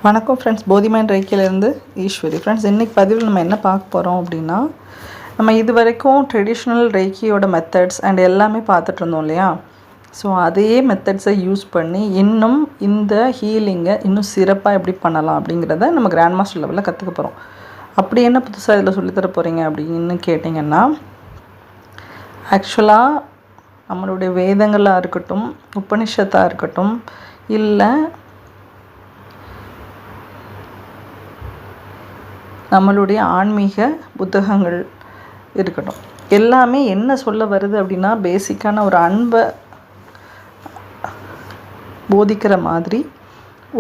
வணக்கம் friends, போதிமைன் ரேக்கிலேருந்து Eswari. Friends, இன்றைக்கி பதிவில் நம்ம என்ன பார்க்க போகிறோம் அப்படின்னா, நம்ம இது வரைக்கும் ட்ரெடிஷ்னல் ரேக்கியோட மெத்தட்ஸ் அண்ட் எல்லாமே பார்த்துட்டு இருந்தோம் இல்லையா. ஸோ அதே மெத்தட்ஸை யூஸ் பண்ணி இன்னும் இந்த ஹீலிங்கை இன்னும் சிறப்பாக எப்படி பண்ணலாம் அப்படிங்கிறத நம்ம கிராண்ட் மாஸ்டர் லெவலில் கற்றுக்க போகிறோம். அப்படி என்ன புதுசாக இதில் சொல்லித்தர போகிறீங்க அப்படின்னு கேட்டிங்கன்னா, ஆக்சுவலாக நம்மளுடைய வேதங்களாக இருக்கட்டும், உபனிஷத்தாக இருக்கட்டும், இல்லை நம்மளுடைய ஆன்மீக புத்தகங்கள் இருக்கட்டும், எல்லாமே என்ன சொல்ல வருது அப்படின்னா, பேசிக்கான ஒரு அன்பை போதிக்கிற மாதிரி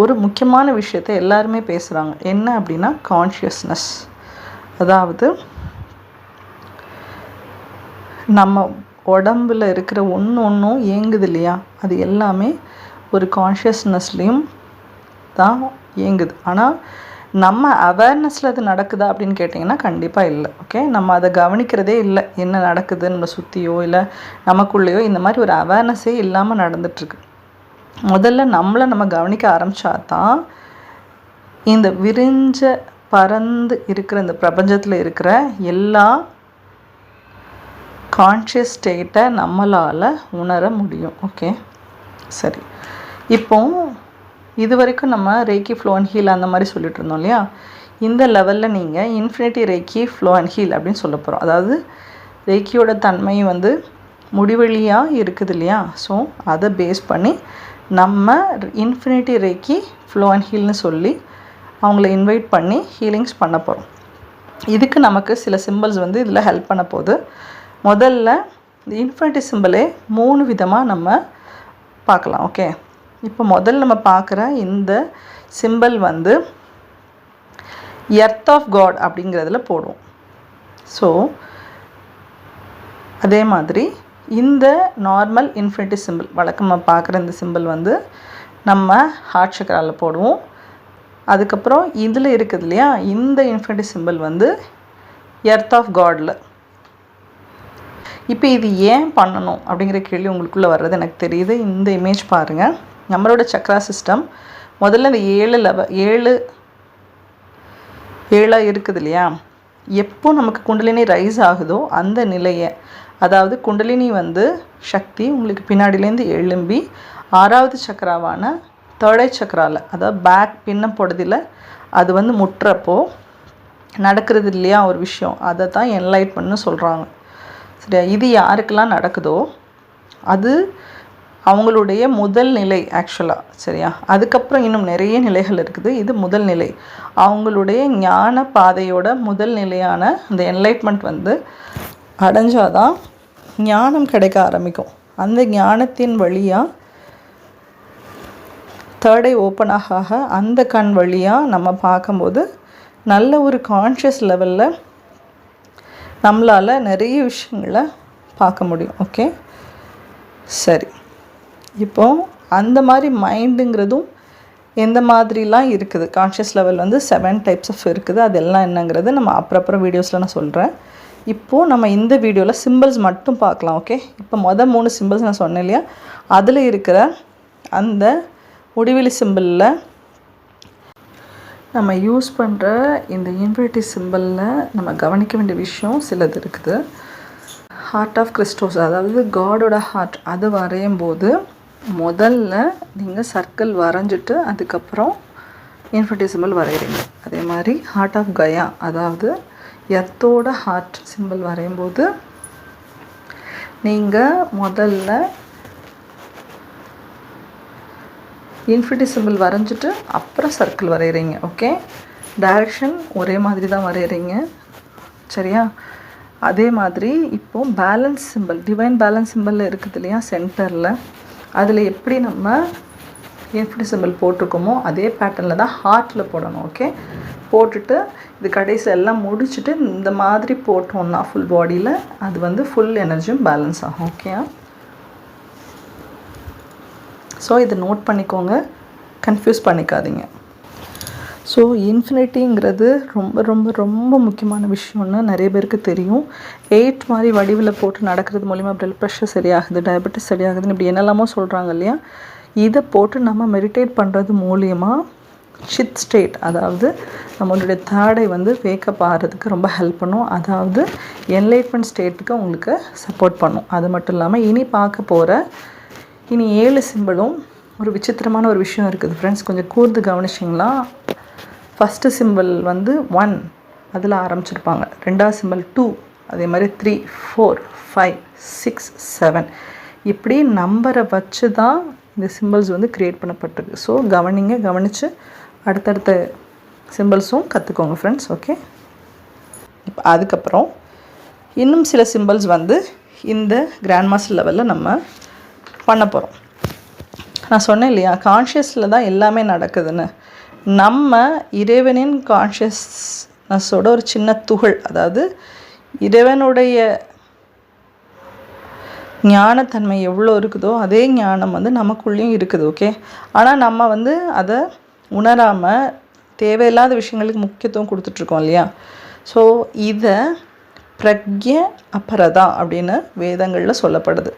ஒரு முக்கியமான விஷயத்தை எல்லாருமே பேசுகிறாங்க. என்ன அப்படின்னா, கான்ஷியஸ்னஸ். அதாவது நம்ம உடம்பில் இருக்கிற ஒன்றும் இயங்குது இல்லையா, அது எல்லாமே ஒரு கான்ஷியஸ்னஸ்லேயும் தான் இயங்குது. ஆனால் நம்ம அவேர்னஸில் அது நடக்குதா அப்படின்னு கேட்டிங்கன்னா கண்டிப்பாக இல்லை. ஓகே, நம்ம அதை கவனிக்கிறதே இல்லை. என்ன நடக்குது நம்ம சுற்றியோ இல்லை நமக்குள்ளேயோ இந்த மாதிரி ஒரு அவேர்னஸே இல்லாமல் நடந்துகிட்ருக்கு. முதல்ல நம்மளை நம்ம கவனிக்க ஆரம்பித்தா தான் இந்த விரிஞ்ச பறந்து இருக்கிற இந்த பிரபஞ்சத்தில் இருக்கிற எல்லா கான்ஷியஸ் ஸ்டேட்டை நம்மளால் உணர முடியும். ஓகே, சரி. இப்போ இது வரைக்கும் நம்ம ரேக்கி ஃப்ளோ அண்ட் ஹீல் அந்த மாதிரி சொல்லிட்டு இருந்தோம் இல்லையா. இந்த லெவலில் நீங்கள் இன்ஃபினிட்டி ரேக்கி ஃப்ளோ அண்ட் ஹீல் அப்படின்னு சொல்ல போகிறோம். அதாவது ரேக்கியோட தன்மை முடிவெளியாக இருக்குது இல்லையா. ஸோ அதை பேஸ் பண்ணி நம்ம இன்ஃபினிட்டி ரேக்கி ஃப்ளோ அண்ட் ஹீல்னு சொல்லி அவங்கள இன்வைட் பண்ணி ஹீலிங்ஸ் பண்ண போகிறோம். இதுக்கு நமக்கு சில சிம்பிள்ஸ் இதில் ஹெல்ப் பண்ண போகுது. முதல்ல இந்த இன்ஃபினிட்டி சிம்பிளே 3 விதமாக நம்ம பார்க்கலாம். ஓகே, இப்போ முதல்ல நம்ம பார்க்குற இந்த சிம்பிள் எர்த் ஆஃப் காட் அப்படிங்கிறதுல போடுவோம். ஸோ அதே மாதிரி இந்த நார்மல் இன்ஃபினிட்டி சிம்பிள் வழக்கமாக பார்க்குற இந்த சிம்பிள் நம்ம ஹார்ட் சக்கராவில் போடுவோம். அதுக்கப்புறம் இதில் இருக்குது இல்லையா, இந்த இன்ஃபினிட்டி சிம்பிள் எர்த் ஆஃப் காடில். இப்போ இது ஏன் பண்ணணும் அப்படிங்கிற கேள்வி உங்களுக்குள்ளே வர்றது எனக்கு தெரியுது. இந்த இமேஜ் பாருங்கள். நம்மளோட சக்ரா சிஸ்டம் முதல்ல இந்த 7 இருக்குது இல்லையா. எப்போ நமக்கு குண்டலினி ரைஸ் ஆகுதோ அந்த நிலையை, அதாவது குண்டலினி சக்தி உங்களுக்கு பின்னாடியிலேருந்து எழும்பி 6வது சக்கராவான 3rd ஐ சக்கராவில், அதாவது பேக் பின்ன பொடுதில் அது முட்டுறப்போ நடக்கிறது இல்லையா ஒரு விஷயம், அதை தான் என்லைட்மெண்ட்னு சொல்கிறாங்க. சரியா, இது யாருக்கெல்லாம் நடக்குதோ அது அவங்களுடைய முதல் நிலை ஆக்சுவலாக. சரியா, அதுக்கப்புறம் இன்னும் நிறைய நிலைகள் இருக்குது. இது முதல் நிலை. அவங்களுடைய ஞான பாதையோட முதல் நிலையான அந்த என்லைட்மெண்ட் அடைஞ்சாதான் ஞானம் கிடைக்க ஆரம்பிக்கும். அந்த ஞானத்தின் வழியாக 3rd ஐ ஓப்பன் ஆக அந்த கண் வழியாக நம்ம பார்க்கும்போது நல்ல ஒரு கான்ஷியஸ் லெவலில் நம்மளால் நிறைய விஷயங்களை பார்க்க முடியும். ஓகே, சரி. இப்போது அந்த மாதிரி மைண்டுங்கிறதும் எந்த மாதிரிலாம் இருக்குது, கான்ஷியஸ் லெவல் 7 டைப்ஸ் ஆஃப் இருக்குது. அதெல்லாம் என்னங்கிறது நம்ம அப்புறம் வீடியோஸில் நான் சொல்கிறேன். இப்போது நம்ம இந்த வீடியோவில் சிம்பிள்ஸ் மட்டும் பார்க்கலாம். ஓகே, இப்போ 3 சிம்பிள்ஸ் நான் சொன்னேன் இல்லையா, அதில் இருக்கிற அந்த முடிவெளி சிம்பிளில் நம்ம யூஸ் பண்ணுற இந்த இன்ஃபினிட்டி சிம்பிளில் நம்ம கவனிக்க வேண்டிய விஷயம் சிலது இருக்குது. ஹார்ட் ஆஃப் கிறிஸ்டோஸ், அதாவது காடோட ஹார்ட், அது வரையும் போது முதல்ல நீங்கள் சர்க்கிள் வரைஞ்சிட்டு அதுக்கப்புறம் இன்ஃபினிட்டி சிம்பிள் வரைகிறீங்க. அதே மாதிரி ஹார்ட் ஆஃப் கயா, அதாவது எர்த்தோட ஹார்ட் சிம்பிள் வரையும் போது நீங்கள் முதல்ல இன்ஃபினிட்டி சிம்பிள் வரைஞ்சிட்டு அப்புறம் சர்க்கிள் வரைகிறீங்க. ஓகே, டைரெக்ஷன் ஒரே மாதிரி தான் வரைகிறீங்க. சரியா, அதே மாதிரி இப்போது பேலன்ஸ் சிம்பிள், டிவைன் பேலன்ஸ் சிம்பிளில் இருக்குது இல்லையா சென்டரில், அதில் எப்படி நம்ம இன்ஃபினிட்டி சிம்பிள் போட்டிருக்கோமோ அதே பேட்டர்னில் தான் ஹார்ட்டில் போடணும். ஓகே, போட்டுட்டு இது கடைசி எல்லாம் முடிச்சுட்டு இந்த மாதிரி போட்டோம்னா ஃபுல் பாடியில் அது ஃபுல் எனர்ஜியும் பேலன்ஸ் ஆகும். ஓகே, ஸோ இதை நோட் பண்ணிக்கோங்க, கன்ஃபியூஸ் பண்ணிக்காதீங்க. ஸோ இன்ஃபினிட்டிங்கிறது ரொம்ப ரொம்ப ரொம்ப முக்கியமான விஷயம்னு நிறைய பேருக்கு தெரியும். 8 மாதிரி வடிவில் போட்டு நடக்கிறது மூலிமா பிளட் ப்ரெஷர் சரியாகுது, டயபெட்டிஸ் சரியாகுதுன்னு இப்படி என்னெல்லாமோ சொல்கிறாங்க இல்லையா. இதை போட்டு நம்ம மெடிடேட் பண்ணுறது மூலிமா ஷித் ஸ்டேட், அதாவது நம்மளுடைய தாடை வந்து வேக்கப் ஆகிறதுக்கு ரொம்ப ஹெல்ப் பண்ணும். அதாவது என்லைட்மெண்ட் ஸ்டேட்டுக்கு உங்களுக்கு சப்போர்ட் பண்ணும். அது மட்டும் இல்லாமல் இனி பார்க்க போகிற இனி 7 சிம்பிளும் ஒரு விசித்திரமான ஒரு விஷயம் இருக்குது ஃப்ரெண்ட்ஸ். கொஞ்சம் கூர்ந்து கவனிச்சிங்களா, ஃபஸ்ட்டு சிம்பிள் வந்து 1 அதில் ஆரம்பிச்சிருப்பாங்க, ரெண்டாவது சிம்பிள் 2, அதே மாதிரி 3, 4, 5, 6, 7 இப்படி நம்பரை வச்சு தான் இந்த சிம்பிள்ஸ் வந்து க்ரியேட் பண்ணப்பட்டிருக்கு. ஸோ கவனித்து அடுத்தடுத்த சிம்பிள்ஸும் கற்றுக்கோங்க ஃப்ரெண்ட்ஸ். ஓகே, இப்போ அதுக்கப்புறம் இன்னும் சில சிம்பிள்ஸ் வந்து இந்த கிராண்ட் மாஸ்டர் லெவலில் நம்ம பண்ண போகிறோம். நான் சொன்னேன் இல்லையா, கான்ஷியஸில் தான் எல்லாமே நடக்குதுன்னு. நம்ம இறைவனின் கான்ஷியஸ்னஸோட ஒரு சின்ன துகள், அதாவது இறைவனுடைய ஞானத்தன்மை எவ்வளோ இருக்குதோ அதே ஞானம் வந்து நமக்குள்ளேயும் இருக்குது. ஓகே, ஆனால் நம்ம வந்து அதை உணராமல் தேவையில்லாத விஷயங்களுக்கு முக்கியத்துவம் கொடுத்துட்ருக்கோம் இல்லையா. ஸோ இதை பிரக்ய அபரதா அப்படின்னு வேதங்களில் சொல்லப்படுது.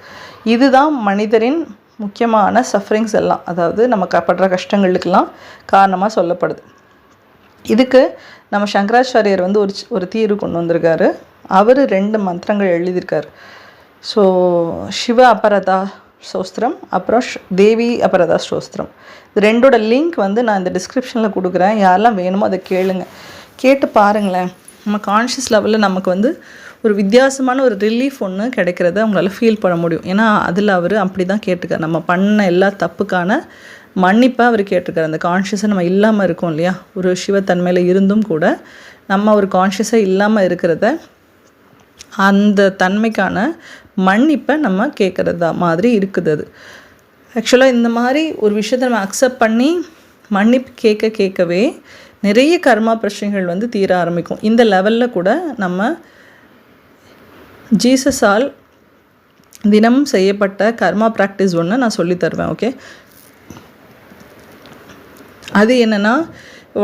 இதுதான் மனிதரின் முக்கியமான சஃபரிங்ஸ் எல்லாம், அதாவது நம்ம படுற கஷ்டங்களுக்கெல்லாம் காரணமாக சொல்லப்படுது. இதுக்கு நம்ம சங்கராச்சாரியர் வந்து ஒரு தீர்வு கொண்டு வந்திருக்காரு. அவர் 2 மந்திரங்கள் எழுதியிருக்கார். ஸோ சிவ அபரதா ஸ்தோத்திரம், அப்புறம் தேவி அபரதா ஸ்தோத்திரம். இது 2ஓட லிங்க் வந்து நான் இந்த டிஸ்கிரிப்ஷனில் கொடுக்குறேன். யாரெல்லாம் வேணுமோ அதை கேட்டு பாருங்களேன். நம்ம கான்ஷியஸ் லெவலில் நமக்கு வந்து ஒரு வித்தியாசமான ஒரு ரிலீஃப் ஒன்று கிடைக்கிறத அவங்களால ஃபீல் பண்ண முடியும். ஏன்னா அதில் அவர் அப்படி தான் கேட்டுக்கார். நம்ம பண்ண எல்லா தப்புக்கான மன்னிப்பை அவர் கேட்டிருக்காரு. அந்த கான்ஷியஸை நம்ம இல்லாமல் இருக்கோம் இல்லையா, ஒரு சிவத்தன்மையில் இருந்தும் கூட நம்ம ஒரு கான்ஷியஸாக இல்லாமல் இருக்கிறத, அந்த தன்மைக்கான மன்னிப்பை நம்ம கேட்குறதா மாதிரி இருக்குது. அது ஆக்சுவலாக இந்த மாதிரி ஒரு விஷயத்தை நம்ம அக்செப்ட் பண்ணி மன்னிப்பு கேட்கவே நிறைய கர்மா பிரச்சனைகள் வந்து தீர ஆரம்பிக்கும். இந்த லெவலில் கூட நம்ம ஜீசஸால் தினமும் செய்யப்பட்ட கர்மா ப்ராக்டிஸ் ஒன்று நான் சொல்லித்தருவேன். ஓகே, அது என்னென்னா,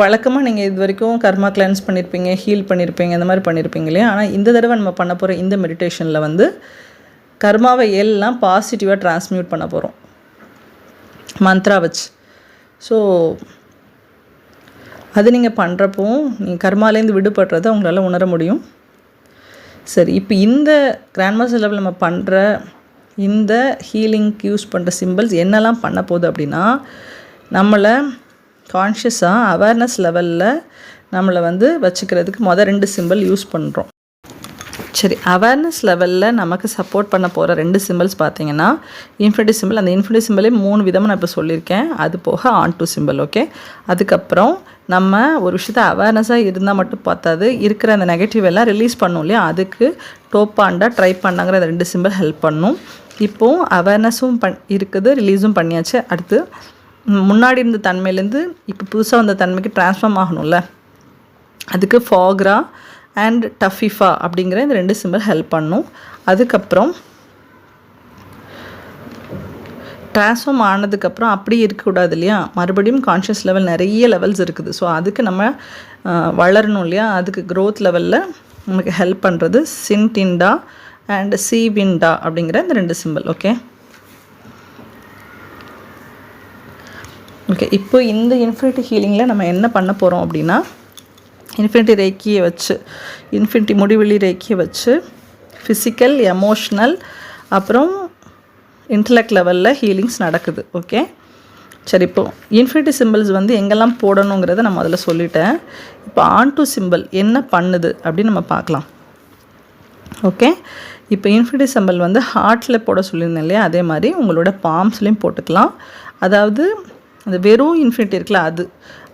வழக்கமாக நீங்கள் இது வரைக்கும் கர்மா கிளென்ஸ் பண்ணியிருப்பீங்க, ஹீல் பண்ணியிருப்பீங்க, இந்த மாதிரி பண்ணியிருப்பீங்க இல்லையா. ஆனால் இந்த தடவை நம்ம பண்ண போகிற இந்த மெடிடேஷனில் வந்து கர்மாவை எல்லாம் பாசிட்டிவாக ட்ரான்ஸ்மியூட் பண்ண போகிறோம் மந்த்ரா வச்சு. ஸோ அது நீங்கள் பண்ணுறப்போ நீங்கள் கர்மாலேருந்து விடுபடுறதை உங்களால் உணர முடியும். சரி, இப்போ இந்த கிராண்ட் மாஸ்டர் லெவல் நம்ம பண்ணுற இந்த ஹீலிங்க்கு யூஸ் பண்ணுற சிம்பிள்ஸ் என்னெல்லாம் பண்ண போகுது அப்படின்னா, நம்மளை கான்ஷியஸாக அவேர்னஸ் லெவலில் நம்மளை வந்து வச்சுக்கிறதுக்கு 2 சிம்பிள் யூஸ் பண்ணுறோம். சரி, அவேர்னஸ் லெவலில் நமக்கு சப்போர்ட் பண்ண போகிற 2 சிம்பிள்ஸ் பார்த்தீங்கன்னா இன்ஃபினிட்டி சிம்பிள். அந்த இன்ஃபினிட்டி சிம்பிளே 3 விதமாக நான் இப்போ சொல்லியிருக்கேன். அது போக ஆன் டு சிம்பிள். ஓகே, அதுக்கப்புறம் நம்ம ஒரு விஷயத்த அவேர்னஸாக இருந்தால் மட்டும் பார்த்தாது, இருக்கிற அந்த நெகட்டிவ் எல்லாம் ரிலீஸ் பண்ணணும் இல்லையா, அதுக்கு டோப்பாண்டா ட்ரை பண்ணாங்கிற அந்த 2 சிம்பிள் ஹெல்ப் பண்ணும். இப்போது அவேர்னஸும் இருக்குது, ரிலீஸும் பண்ணியாச்சு. அடுத்து முன்னாடி இருந்த தன்மையிலேருந்து இப்போ புதுசாக வந்த தன்மைக்கு ட்ரான்ஸ்ஃபார்ம் ஆகணும்ல, அதுக்கு ஃபாக்ரா அண்ட் டஃபிஃபா அப்படிங்கிற இந்த 2 சிம்பிள் ஹெல்ப் பண்ணும். அதுக்கப்புறம் ட்ரான்ஸ்ஃபார்ம் ஆனதுக்கப்புறம் அப்படி இருக்கக்கூடாது இல்லையா, மறுபடியும் கான்ஷியஸ் லெவல் நிறைய லெவல்ஸ் இருக்குது. ஸோ அதுக்கு நம்ம வளரணும் இல்லையா, அதுக்கு க்ரோத் லெவலில் நமக்கு ஹெல்ப் பண்ணுறது சின்டிண்டா அண்ட் சீவிண்டா அப்படிங்கிற இந்த 2 சிம்பிள். ஓகே, இப்போ இந்த இன்ஃபினிட்டி ஹீலிங்கில் நம்ம என்ன பண்ண போகிறோம் அப்படின்னா, இன்ஃபினிட்டி ரேக்கியை வச்சு, இன்ஃபினிட்டி முடிவெளி ரேக்கியை வச்சு ஃபிசிக்கல், எமோஷ்னல், அப்புறம் இன்டலெக்ட் லெவலில் ஹீலிங்ஸ் நடக்குது. ஓகே, சரி, இப்போது இன்ஃபினிட்டி சிம்பிள்ஸ் வந்து எங்கெல்லாம் போடணுங்கிறத நம்ம அதில் சொல்லிட்டேன். இப்போ ஆன் டு சிம்பிள் என்ன பண்ணுது அப்படின்னு நம்ம பார்க்கலாம். ஓகே, இப்போ இன்ஃபினிட்டி சிம்பிள் வந்து ஹார்ட்டில் போட சொல்லியிருந்தேன் இல்லையா, அதே மாதிரி உங்களோட பாம்ஸ்லேயும் போட்டுக்கலாம். அதாவது அந்த வெறும் இன்ஃபினிட்டி இருக்குல்ல, அது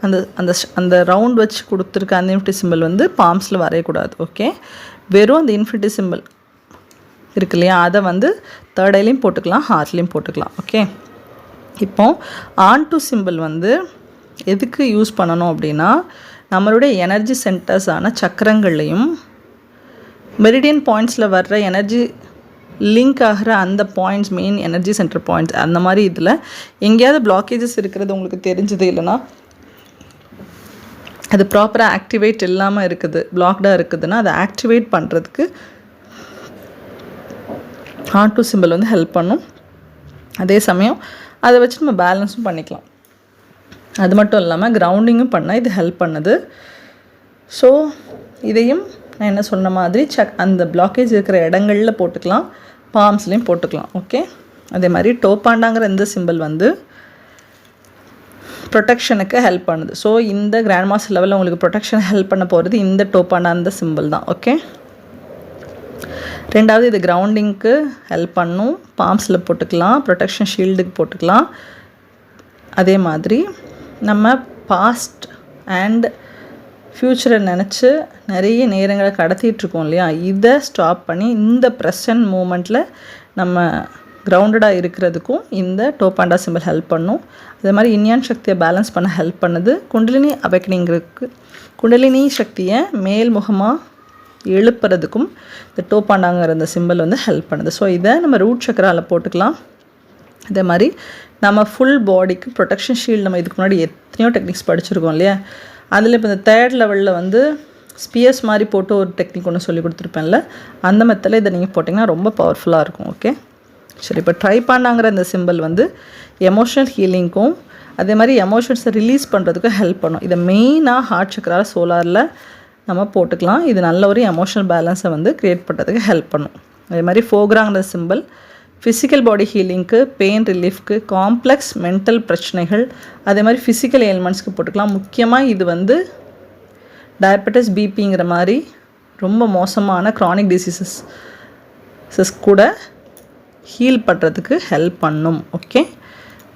அந்த அந்த அந்த ரவுண்ட் வச்சு கொடுத்துருக்க அந்த இன்ஃபினிட்டி சிம்பிள் வந்து பாம்ஸில் வரையக்கூடாது. ஓகே, வெறும் அந்த இன்ஃபினிட்டி சிம்பிள் இருக்கு இல்லையா, அதை வந்து தேர்ட் ஐலையும் போட்டுக்கலாம், ஹார்ட்லேயும் போட்டுக்கலாம். ஓகே, இப்போ ஆன் டு சிம்பிள் வந்து எதுக்கு யூஸ் பண்ணணும் அப்படின்னா, நம்மளுடைய எனர்ஜி சென்டர்ஸான சக்கரங்கள்லையும் மெரிடியன் பாயிண்ட்ஸில் வர்ற எனர்ஜி லிங்க் ஆகிற அந்த points, main energy centre points, அந்த மாதிரி இதில் எங்கேயாவது பிளாக்கேஜஸ் இருக்கிறது உங்களுக்கு தெரிஞ்சது, இல்லைன்னா அது ப்ராப்பராக ஆக்டிவேட் இல்லாமல் இருக்குது, பிளாக்டாக இருக்குதுன்னா அதை ஆக்டிவேட் பண்ணுறதுக்கு ஆன் டு சிம்பிள் வந்து ஹெல்ப் பண்ணும். அதே சமயம் அதை வச்சு நம்ம பேலன்ஸும் பண்ணிக்கலாம். அது மட்டும் இல்லாமல் கிரவுண்டிங்கும் பண்ண இது ஹெல்ப் பண்ணுது. ஸோ இதையும் நான் என்ன சொன்ன மாதிரி அந்த பிளாக்கேஜ் இருக்கிற இடங்களில் போட்டுக்கலாம், பாம்ஸ்லேயும் போட்டுக்கலாம். ஓகே, அதே மாதிரி டோபாண்டாங்கிற இந்த சிம்பிள் வந்து ப்ரொடெக்ஷனுக்கு ஹெல்ப் பண்ணுது. ஸோ இந்த கிராண்ட் மாஸ்டர் லெவலில் உங்களுக்கு ப்ரொடெக்ஷன் ஹெல்ப் பண்ண போகிறது இந்த டோபாண்டா அந்த சிம்பிள் தான். ஓகே, ரெண்டாவது இது கிரவுண்டிங்க்கு ஹெல்ப் பண்ணும், பாம்ஸில் போட்டுக்கலாம், ப்ரொடெக்ஷன் ஷீல்டுக்கு போட்டுக்கலாம். அதே மாதிரி நம்ம பாஸ்ட் அண்ட் ஃப்யூச்சரை நினச்சி நிறைய நேரங்களை கடத்திகிட்ருக்கோம் இல்லையா, இதை ஸ்டாப் பண்ணி இந்த ப்ரெசன்ட் மூமெண்ட்டில் நம்ம கிரவுண்டடாக இருக்கிறதுக்கும் இந்த டோபாண்டா சிம்பிள் ஹெல்ப் பண்ணும். அதே மாதிரி இன்யான் சக்தியை பேலன்ஸ் பண்ண ஹெல்ப் பண்ணுது. குண்டலினி அவேக்கனிங்கிறதுக்கு குண்டலினி சக்தியை மேல்முகமாக எழுப்புறதுக்கும் இந்த டோபாண்டாங்கிற இந்த சிம்பிள் வந்து ஹெல்ப் பண்ணுது. ஸோ இதை நம்ம ரூட் சக்கராவில் போட்டுக்கலாம். அதே மாதிரி நம்ம ஃபுல் பாடிக்கு ப்ரொடெக்ஷன் ஷீல்டு நம்ம இதுக்கு முன்னாடி எத்தனையோ டெக்னிக்ஸ் படிச்சிருக்கோம் இல்லையா, அதில் இப்போ இந்த 3rd லெவலில் வந்து ஸ்பியர்ஸ் மாதிரி போட்டு ஒரு டெக்னிக் ஒன்று சொல்லி கொடுத்துருப்பேன்ல, அந்த மெத்தடில் இதை நீங்கள் போட்டிங்கன்னா ரொம்ப பவர்ஃபுல்லாக இருக்கும். ஓகே, சரி, இப்போ ட்ரைபாண்டாங்கிற இந்த சிம்பிள் வந்து எமோஷனல் ஹீலிங்க்கும் அதே மாதிரி எமோஷன்ஸை ரிலீஸ் பண்ணுறதுக்கும் ஹெல்ப் பண்ணும். இதை மெயினாக ஹார்ட் சக்கரால சோலாரில் நம்ம போட்டுக்கலாம். இது நல்ல ஒரு எமோஷனல் பேலன்ஸை வந்து க்ரியேட் பண்ணுறதுக்கு ஹெல்ப் பண்ணும். அதே மாதிரி ஃபோக்ராங்கிற சிம்பிள் ஃபிசிக்கல் பாடி ஹீலிங்க்கு, பெயின் ரிலீஃப்க்கு, காம்ப்ளெக்ஸ் மென்டல் பிரச்சனைகள், அதே மாதிரி ஃபிசிக்கல் ஏல்மெண்ட்ஸ்க்கு போட்டுக்கலாம். முக்கியமாக இது வந்து டயபெட்டிஸ், பிபிங்கிற மாதிரி ரொம்ப மோசமான க்ரானிக் டிசீசஸ் கூட ஹீல் பண்ணுறதுக்கு ஹெல்ப் பண்ணும். ஓகே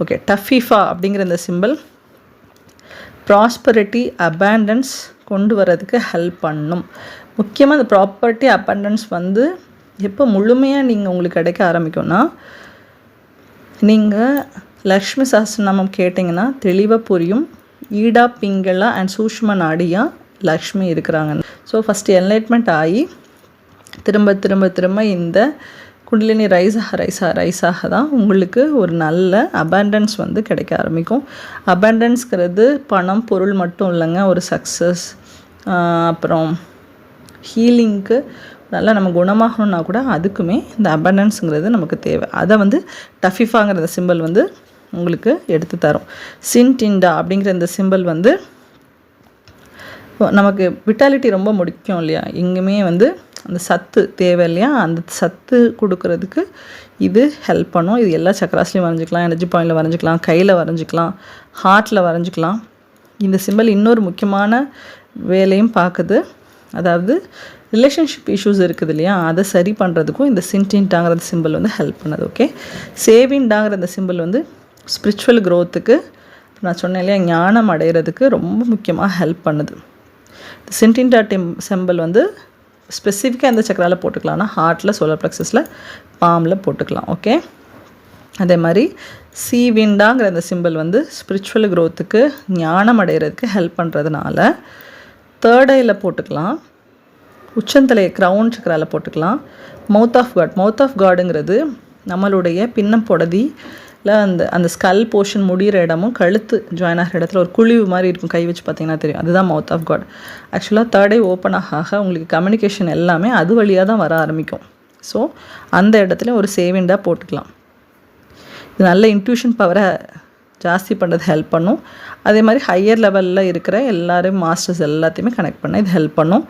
ஓகே டஃபீஃபா அப்படிங்கிற இந்த சிம்பிள் ப்ராஸ்பரிட்டி, அபேண்டன்ஸ் கொண்டு வரதுக்கு ஹெல்ப் பண்ணும். முக்கியமாக இந்த ப்ராப்பர்ட்டி அபேண்டன்ஸ் வந்து எப்போ முழுமையாக நீங்கள் உங்களுக்கு கிடைக்க ஆரம்பிக்கும்னா, நீங்கள் லக்ஷ்மி சஹஸ்ரநாமம் கேட்டிங்கன்னா தெளிவாக புரியும். ஈடா, பிங்களா அண்ட் சூஷ்ம நாடியாக லக்ஷ்மி இருக்கிறாங்க. ஸோ ஃபஸ்ட்டு என்லைட்மெண்ட் ஆகி திரும்ப திரும்ப திரும்ப இந்த குண்டலினி ரைஸாக தான் உங்களுக்கு ஒரு நல்ல அபேண்டன்ஸ் வந்து கிடைக்க ஆரம்பிக்கும். அபேண்டன்ஸ்கிறது பணம், பொருள் மட்டும் இல்லைங்க, ஒரு சக்ஸஸ், அப்புறம் ஹீலிங்க்கு நல்லா நம்ம குணமாகணுன்னா கூட அதுக்குமே இந்த அபேண்டன்ஸுங்கிறது நமக்கு தேவை. அதை வந்து டஃபிஃபாங்கிற சிம்பிள் வந்து உங்களுக்கு எடுத்து தரும். சின்டிண்டா அப்படிங்கிற இந்த சிம்பிள் வந்து நமக்கு விட்டாலிட்டி ரொம்ப முக்கியம் இல்லையா, எங்கேயுமே வந்து அந்த சத்து தேவை இல்லையா, அந்த சத்து கொடுக்கறதுக்கு இது ஹெல்ப் பண்ணும். இது எல்லா சக்கராஸ்லையும் வரைஞ்சிக்கலாம், எனர்ஜி பாயிண்டில் வரைஞ்சிக்கலாம், கையில் வரைஞ்சிக்கலாம், ஹார்ட்டில் வரைஞ்சிக்கலாம். இந்த சிம்பிள் இன்னொரு முக்கியமான வேலையும் பார்க்குது. அதாவது ரிலேஷன்ஷிப் இஷ்யூஸ் இருக்குது இல்லையா, அதை சரி பண்ணுறதுக்கும் இந்த சின்டின்டாங்கிற சிம்பிள் வந்து ஹெல்ப் பண்ணுது. ஓகே, சேவின்டாங்கிற இந்த சிம்பிள் வந்து ஸ்பிரிச்சுவல் க்ரோத்துக்கு, நான் சொன்னேன் இல்லையா, ஞானம் அடைகிறதுக்கு ரொம்ப முக்கியமாக ஹெல்ப் பண்ணுது. சின்டின்டா சிம்பிள் வந்து ஸ்பெசிஃபிக்காக எந்த சக்கராவில் போட்டுக்கலாம்னா ஹார்ட்டில், சோலார் ப்ளெக்ஸஸில், பாமில் போட்டுக்கலாம். ஓகே, அதே மாதிரி சீவிண்டாங்கிற இந்த சிம்பிள் வந்து ஸ்பிரிச்சுவல் க்ரோத்துக்கு, ஞானம் அடைகிறதுக்கு ஹெல்ப் பண்ணுறதுனால 3rd ஐயில் போட்டுக்கலாம். உச்சந்தலை க்ரௌன் சக்கராவில் போட்டுக்கலாம். மவுத் ஆஃப் காடுங்கிறது நம்மளுடைய பின்னம் பொடதியில் அந்த ஸ்கல் போர்ஷன் முடிகிற இடமும் கழுத்து ஜாயின் ஆகிற இடத்துல ஒரு குழிவு மாதிரி இருக்கும், கை வச்சு பார்த்தீங்கன்னா தெரியும், அதுதான் மவுத் ஆஃப் காட். ஆக்சுவலாக 3rd ஐ ஓப்பன் ஆக உங்களுக்கு கம்யூனிகேஷன் எல்லாமே அது வழியாக தான் வர ஆரம்பிக்கும். ஸோ அந்த இடத்துல ஒரு சேவிண்டாக போட்டுக்கலாம். இது நல்ல இன்ட்யூஷன் பவரை ஜாஸ்தி பண்ணுறது ஹெல்ப் பண்ணும். அதே மாதிரி ஹையர் லெவலில் இருக்கிற எல்லோரும் மாஸ்டர்ஸ் எல்லாத்தையுமே கனெக்ட் பண்ண இது ஹெல்ப் பண்ணும்.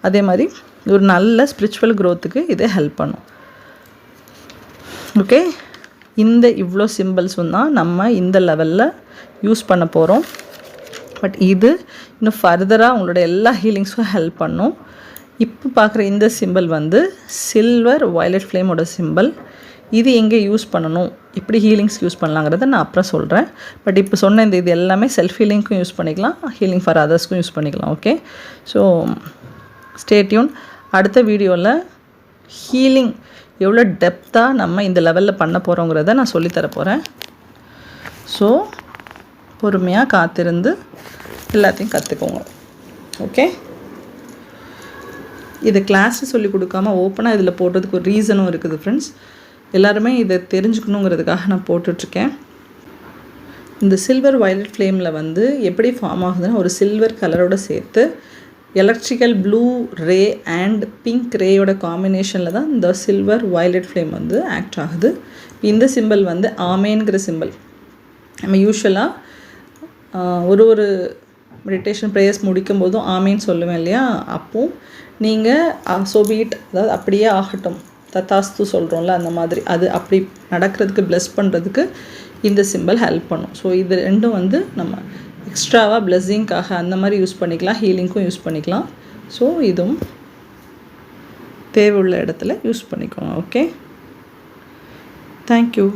அதே மாதிரி ஒரு நல்ல ஸ்பிரிச்சுவல் க்ரோத்துக்கு இது ஹெல்ப் பண்ணும். ஓகே, இந்த இவ்வளோ சிம்பிள்ஸும் தான் நம்ம இந்த லெவலில் யூஸ் பண்ண போகிறோம். பட் இது இன்னும் ஃபர்தராக உங்களோட எல்லா ஹீலிங்ஸும் ஹெல்ப் பண்ணும். இப்போ பார்க்குற இந்த சிம்பிள் வந்து சில்வர் வயலட் ஃப்ளேமோட சிம்பிள். இது எங்கே யூஸ் பண்ணணும், இப்படி ஹீலிங்ஸ் யூஸ் பண்ணலாங்கிறத நான் அப்புறம் சொல்கிறேன். பட் இப்போ சொன்ன இது எல்லாமே செல்ஃப் ஹீலிங்க்கும் யூஸ் பண்ணிக்கலாம், ஹீலிங் ஃபார் அதர்ஸ்க்கும் யூஸ் பண்ணிக்கலாம். Okay, so stay tune. அடுத்த வீடியோவில் ஹீலிங் எவ்வளோ டெப்த்தாக நம்ம இந்த லெவலில் பண்ண போகிறோங்கிறத நான் சொல்லித்தர போகிறேன். ஸோ பொறுமையாக காத்திருந்து எல்லாத்தையும் கற்றுக்கோங்க. ஓகே, இது கிளாஸில் சொல்லி கொடுக்காம ஓப்பனாக இதில் போட்டதுக்கு ஒரு ரீசனும் இருக்குது ஃப்ரெண்ட்ஸ். எல்லாருமே இதை தெரிஞ்சுக்கணுங்கிறதுக்காக நான் போட்டுட்ருக்கேன். இந்த சில்வர் வயலட் ஃப்ளேமில் வந்து எப்படி ஃபார்ம் ஆகுதுன்னா, ஒரு சில்வர் கலரோடு சேர்த்து electrical blue ray and pink ரேயோட காம்பினேஷனில் தான் இந்த சில்வர் வயலட் ஃப்ளேம் வந்து ஆக்ட் ஆகுது. இந்த சிம்பிள் வந்து ஆமேன்கிற சிம்பிள். நம்ம யூஸ்வலாக ஒரு மெடிடேஷன் ப்ரேயர்ஸ் முடிக்கும் போதும் ஆமேன்னு சொல்லுவேன் இல்லையா, அப்போது நீங்கள் சோபீட், அதாவது அப்படியே ஆகட்டும், தத்தாஸ்து சொல்கிறோம்ல, அந்த மாதிரி அது அப்படி நடக்கிறதுக்கு ப்ளெஸ் பண்ணுறதுக்கு இந்த சிம்பிள் ஹெல்ப் பண்ணும். ஸோ இது ரெண்டும் வந்து நம்ம எக்ஸ்ட்ராவாக ப்ளெஸ்ஸிங்காக அந்த மாதிரி யூஸ் பண்ணிக்கலாம், ஹீலிங்க்கும் யூஸ் பண்ணிக்கலாம். ஸோ இதுவும் தேவையுள்ள இடத்துல யூஸ் பண்ணிக்கோங்க. Okay, thank you.